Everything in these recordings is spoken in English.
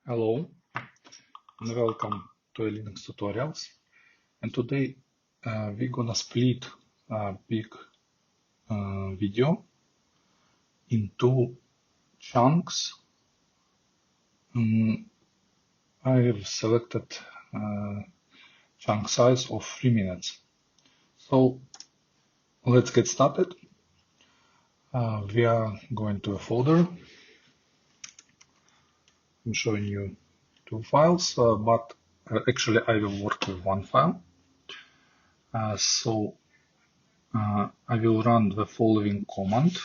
Hello and welcome to Linux tutorials. And today we're gonna split a big video into chunks. I have selected chunk size of 3 minutes. So let's get started. We are going to a folder. I'm showing you two files, but actually I will work with one file. I will run the following command.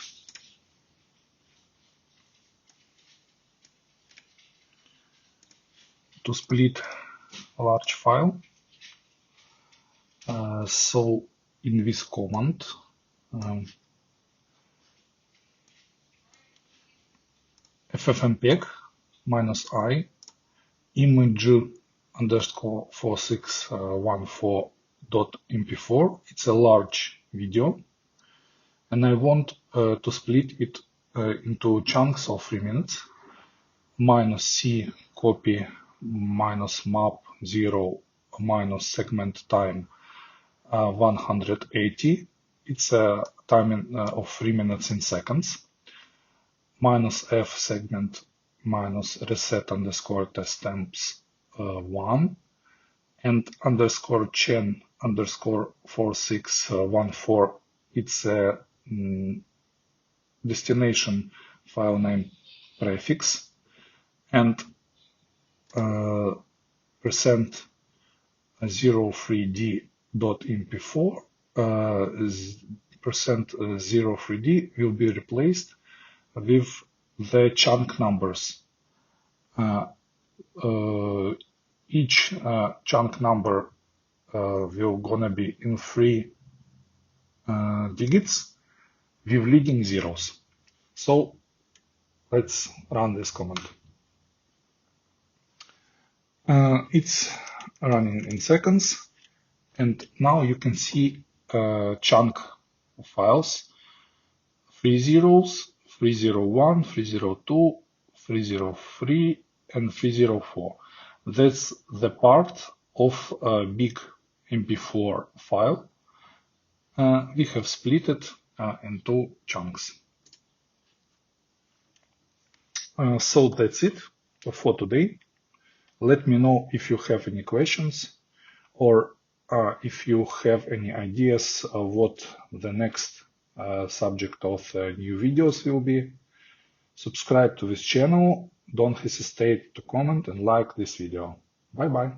To split a large file. So in this command, FFmpeg -I image underscore 4614.mp4. It's a large video, and I want to split it into chunks of 3 minutes. -C copy -map 0 -segment time 180. It's a timing of 3 minutes in seconds. -F segment -reset underscore test temps 1 and underscore chen underscore 4614. It's a destination file name prefix, and percent 03d.mp4 percent 03d will be replaced with the chunk numbers. Each chunk number will gonna be in 3 digits with leading zeros. So let's run this command. It's running in seconds, and now you can see chunk files: 3 zeros, 301, 302, 303, and 304. That's the part of a big MP4 file. We have split it into chunks. So that's it for today. Let me know if you have any questions, or if you have any ideas of what the next subject of new videos will be. Subscribe to this channel. Don't hesitate to comment and like this video. Bye bye.